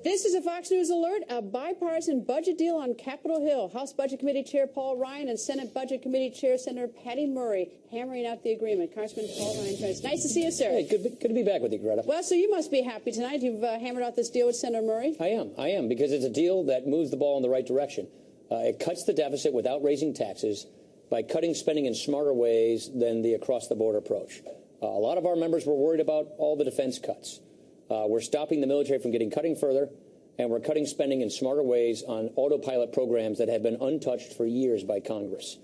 This is a Fox News alert, a bipartisan budget deal on Capitol Hill. House Budget Committee Chair Paul Ryan and Senate Budget Committee Chair Senator Patty Murray hammering out the agreement. Congressman Paul Ryan, it's nice to see you, sir. Hey, good to be back with you, Greta. Well, so you must be happy tonight. You've hammered out this deal with Senator Murray. I am, because it's a deal that moves the ball in the right direction. It cuts the deficit without raising taxes by cutting spending in smarter ways than the across-the-board approach. A lot of our members were worried about all the defense cuts. We're stopping the military from cutting further, and we're cutting spending in smarter ways on autopilot programs that have been untouched for years by Congress.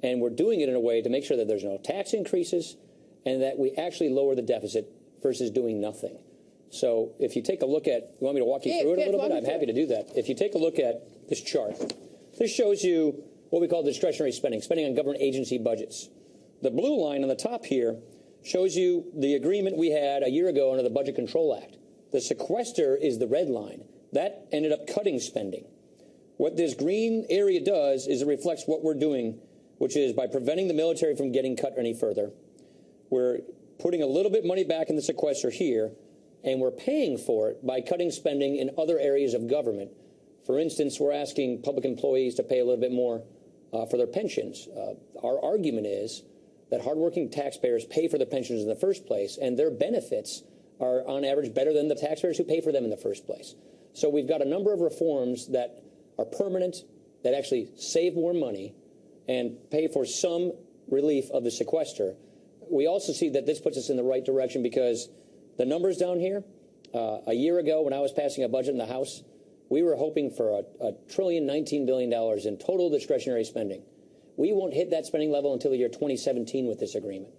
And we're doing it in a way to make sure that there's no tax increases and that we actually lower the deficit versus doing nothing. So if you take a look at, you want me to walk you through it a little bit? I'm happy to do that. If you take a look at this chart, this shows you what we call discretionary spending, spending on government agency budgets. The blue line on the top here shows you the agreement we had a year ago under the Budget Control Act. The sequester is the red line. That ended up cutting spending. What this green area does is it reflects what we're doing, which is by preventing the military from getting cut any further. We're putting a little bit money back in the sequester here, and we're paying for it by cutting spending in other areas of government. For instance, we're asking public employees to pay a little bit more for their pensions. Our argument is that hardworking taxpayers pay for their pensions in the first place, and their benefits are on average better than the taxpayers who pay for them in the first place. So we've got a number of reforms that are permanent, that actually save more money and pay for some relief of the sequester. We also see that this puts us in the right direction because the numbers down here, a year ago when I was passing a budget in the House, we were hoping for $1.019 trillion in total discretionary spending. We won't hit that spending level until the year 2017 with this agreement.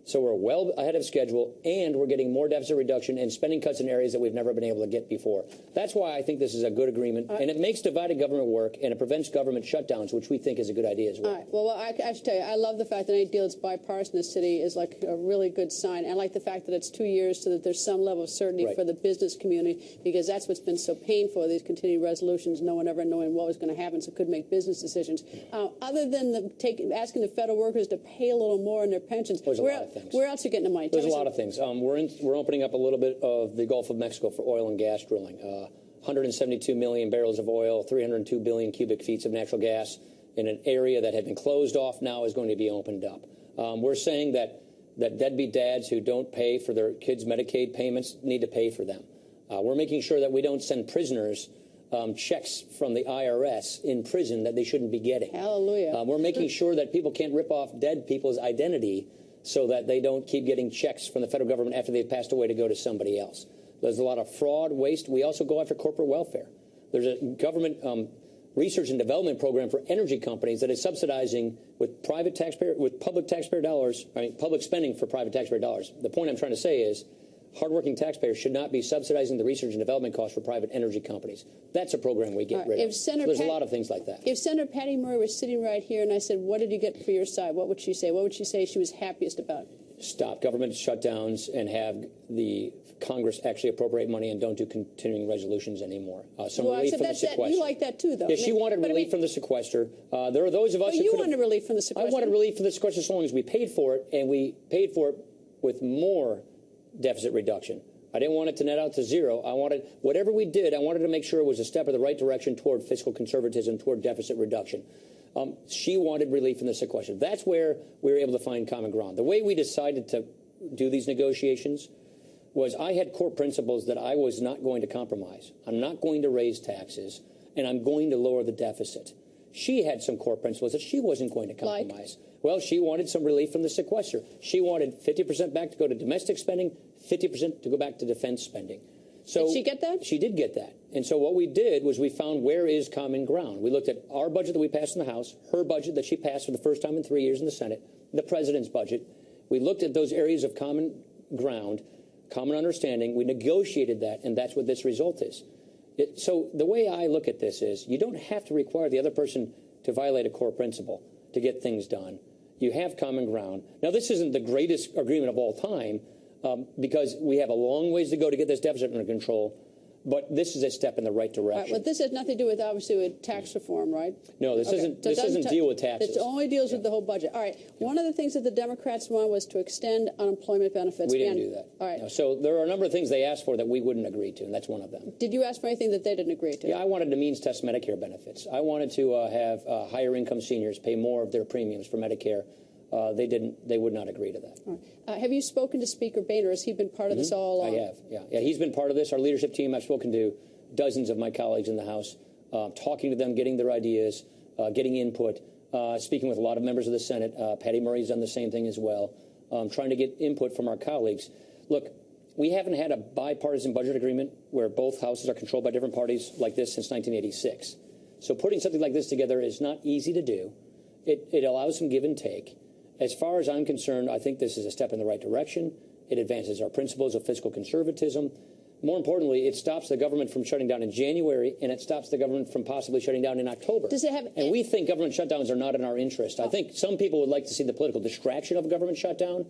So we're well ahead of schedule, and we're getting more deficit reduction and spending cuts in areas that we've never been able to get before. That's why I think this is a good agreement, and it makes divided government work, and it prevents government shutdowns, which we think is a good idea as well. All right. Well, I should tell you, I love the fact that any deal that's bipartisan in the city is like a really good sign. I like the fact that it's 2 years so that there's some level of certainty for the business community, because that's what's been so painful, these continuing resolutions, no one ever knowing what was going to happen, so it could make business decisions. Other than asking the federal workers to pay a little more in their pensions, where else are you getting the money? There's a lot of things. We're opening up a little bit of the Gulf of Mexico for oil and gas drilling. 172 million barrels of oil, 302 billion cubic feet of natural gas in an area that had been closed off now is going to be opened up. We're saying that deadbeat dads who don't pay for their kids' Medicaid payments need to pay for them. We're making sure that we don't send prisoners checks from the IRS in prison that they shouldn't be getting. Hallelujah. We're making sure that people can't rip off dead people's identity so that they don't keep getting checks from the federal government after they've passed away to go to somebody else. There's a lot of fraud, waste. We also go after corporate welfare. There's a government research and development program for energy companies that is subsidizing with public taxpayer dollars, public spending for private taxpayer dollars. The point I'm trying to say is hardworking taxpayers should not be subsidizing the research and development costs for private energy companies. That's a program we get rid of. So there's a lot of things like that. If Senator Patty Murray was sitting right here and I said, what did you get for your side? What would she say? What would she say she was happiest about? Stop government shutdowns and have the Congress actually appropriate money and don't do continuing resolutions anymore. Relief from the sequester. You like that too, though. Yeah, she wanted relief from the sequester. There are those of us who you wanted relief from the sequester. I wanted relief from the sequester as long as we paid for it, and we paid for it with more deficit reduction. I didn't want it to net out to zero. I wanted, whatever we did, I wanted to make sure it was a step in the right direction toward fiscal conservatism, toward deficit reduction. She wanted relief from the sequester. That's where we were able to find common ground. The way we decided to do these negotiations was I had core principles that I was not going to compromise. I'm not going to raise taxes, and I'm going to lower the deficit. She had some core principles that she wasn't going to compromise. Well, she wanted some relief from the sequester. She wanted 50% back to go to domestic spending, 50% to go back to defense spending. So did she get that? She did get that. And so what we did was we found where is common ground. We looked at our budget that we passed in the House, her budget that she passed for the first time in 3 years in the Senate, the president's budget. We looked at those areas of common ground, common understanding. We negotiated that, and that's what this result is. So the way I look at this is you don't have to require the other person to violate a core principle to get things done. You have common ground. Now, this isn't the greatest agreement of all time because we have a long ways to go to get this deficit under control. But this is a step in the right direction. Right, well, this has nothing to do with, obviously, with tax reform, right? No, this doesn't deal with taxes. It only deals with the whole budget. All right. One of the things that the Democrats want was to extend unemployment benefits. We didn't do that. All right. No, so there are a number of things they asked for that we wouldn't agree to, and that's one of them. Did you ask for anything that they didn't agree to? Yeah, I wanted to means test Medicare benefits. I wanted to have higher income seniors pay more of their premiums for Medicare. They didn't. They would not agree to that. All right. Have you spoken to Speaker Boehner? Has he been part of this all along? I have. Yeah. He's been part of this. Our leadership team. I've spoken to dozens of my colleagues in the House, talking to them, getting their ideas, getting input, speaking with a lot of members of the Senate. Patty Murray's done the same thing as well, trying to get input from our colleagues. Look, we haven't had a bipartisan budget agreement where both houses are controlled by different parties like this since 1986. So putting something like this together is not easy to do. It allows some give and take. As far as I'm concerned, I think this is a step in the right direction. It advances our principles of fiscal conservatism. More importantly, it stops the government from shutting down in January, and it stops the government from possibly shutting down in October. Does it have? And we think government shutdowns are not in our interest. I think some people would like to see the political distraction of a government shutdown.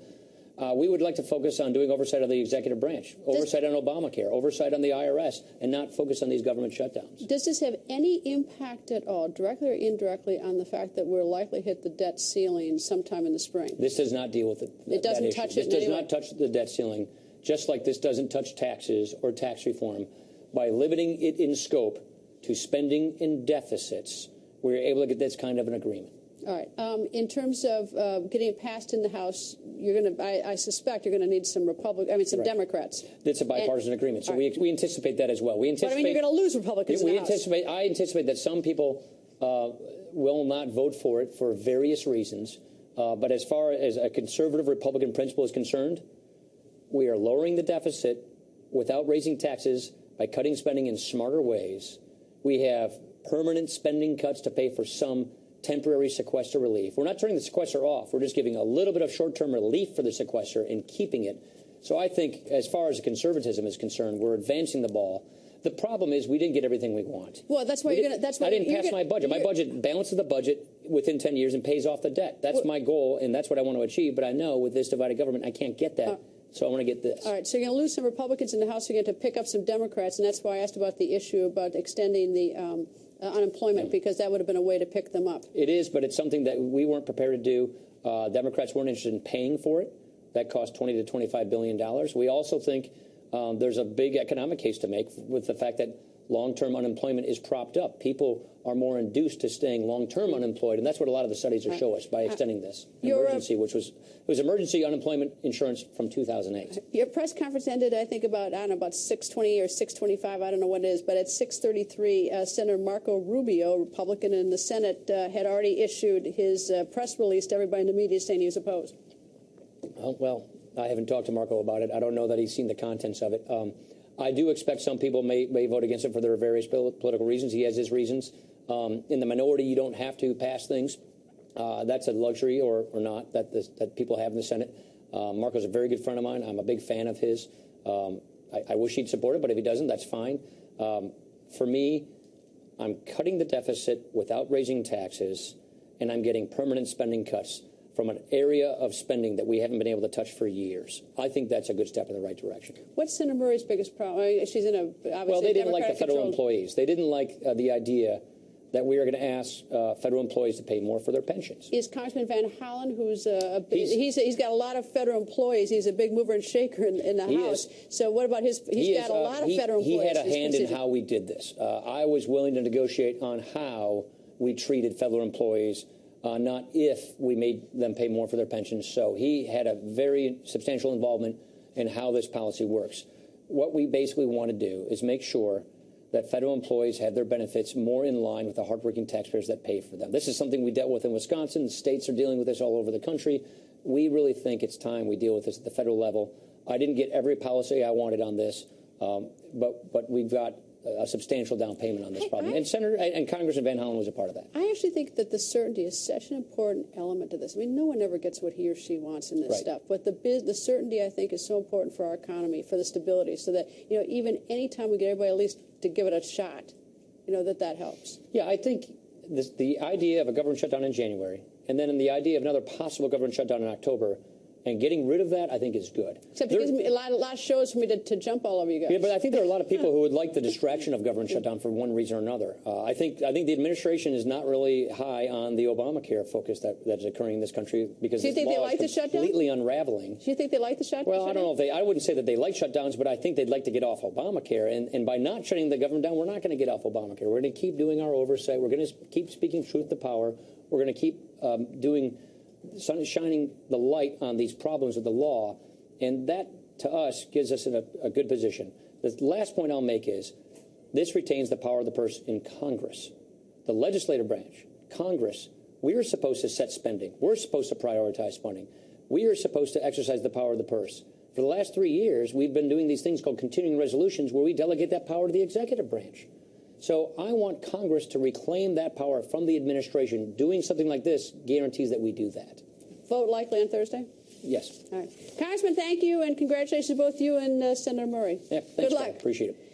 We would like to focus on doing oversight of the executive branch, oversight on Obamacare, oversight on the IRS, and not focus on these government shutdowns. Does this have any impact at all, directly or indirectly, on the fact that we're likely to hit the debt ceiling sometime in the spring? This does not deal with it. It doesn't touch it. This does not touch the debt ceiling, just like this doesn't touch taxes or tax reform. By limiting it in scope to spending and deficits, we're able to get this kind of an agreement. All right. In terms of getting it passed in the House, you're going to. I suspect you're going to need some Democrats. It's a bipartisan agreement, so we anticipate that as well. We anticipate. But I mean, you're going to lose Republicans in the House. I anticipate that some people will not vote for it for various reasons. But as far as a conservative Republican principle is concerned, we are lowering the deficit without raising taxes by cutting spending in smarter ways. We have permanent spending cuts to pay for some temporary sequester relief. We're not turning the sequester off. We're just giving a little bit of short-term relief for the sequester and keeping it. So I think as far as conservatism is concerned, we're advancing the ball. The problem is we didn't get everything we want. Well, that's why you're going to. I didn't pass my budget. My budget balances the budget within 10 years and pays off the debt. That's my goal, and that's what I want to achieve. But I know with this divided government, I can't get that. So I want to get this. All right. So you're going to lose some Republicans in the House. You're going to pick up some Democrats, and that's why I asked about the issue about extending the unemployment, because that would have been a way to pick them up. It is, but it's something that we weren't prepared to do. Democrats weren't interested in paying for it. That cost $20 to $25 billion. We also think there's a big economic case to make with the fact that long-term unemployment is propped up. People are more induced to staying long-term unemployed, and that's what a lot of the studies will show us by extending this emergency, which was emergency unemployment insurance from 2008. Your press conference ended, I think, about 6:20 or 6:25. I don't know what it is, but at 6:33, Senator Marco Rubio, Republican in the Senate, had already issued his press release to everybody in the media saying he was opposed. Well, I haven't talked to Marco about it. I don't know that he's seen the contents of it. I do expect some people may vote against it for their various political reasons. He has his reasons. In the minority, you don't have to pass things. That's a luxury or not that people have in the Senate. Marco's a very good friend of mine. I'm a big fan of his. I wish he'd support it, but if he doesn't, that's fine. For me, I'm cutting the deficit without raising taxes, and I'm getting permanent spending cuts from an area of spending that we haven't been able to touch for years. I think that's a good step in the right direction. What's Senator Murray's biggest problem? I mean, she's in a well, they didn't like the federal employees. They didn't like the idea that we are going to ask federal employees to pay more for their pensions. Is Congressman Van Hollen, who's he's got a lot of federal employees. He's a big mover and shaker in the House. So what about his? He's got a lot of federal employees. He had a hand in how we did this. I was willing to negotiate on how we treated federal employees. Not if we made them pay more for their pensions. So he had a very substantial involvement in how this policy works. What we basically want to do is make sure that federal employees have their benefits more in line with the hardworking taxpayers that pay for them. This is something we dealt with in Wisconsin. The states are dealing with this all over the country. We really think it's time we deal with this at the federal level. I didn't get every policy I wanted on this, but we've got a substantial down payment on this problem. And Congressman Van Hollen was a part of that. I actually think that the certainty is such an important element to this. I mean, no one ever gets what he or she wants in this stuff. But the certainty, I think, is so important for our economy, for the stability, so that, even any time we get everybody at least to give it a shot, that helps. Yeah, I think the idea of a government shutdown in January, and then the idea of another possible government shutdown in October, And getting rid of that, I think, is good. Except it gives me a lot of shows for me to jump all over you guys. Yeah, but I think there are a lot of people who would like the distraction of government shutdown for one reason or another. I think the administration is not really high on the Obamacare focus that's occurring in this country because do you think they like the shutdown? Completely unraveling. Do you think they like the shutdown? Well, I don't know if I wouldn't say that they like shutdowns, but I think they'd like to get off Obamacare. And by not shutting the government down, we're not going to get off Obamacare. We're going to keep doing our oversight. We're going to keep speaking truth to power. We're going to keep shining the light on these problems with the law, and that, to us, gives us in a good position. The last point I'll make is this retains the power of the purse in Congress. The legislative branch, Congress, we are supposed to set spending. We're supposed to prioritize spending. We are supposed to exercise the power of the purse. For the last 3 years, we've been doing these things called continuing resolutions where we delegate that power to the executive branch. So I want Congress to reclaim that power from the administration. Doing something like this guarantees that we do that. Vote likely on Thursday? Yes. All right. Congressman, thank you, and congratulations to both you and Senator Murray. Yeah, thanks, good luck. Appreciate it.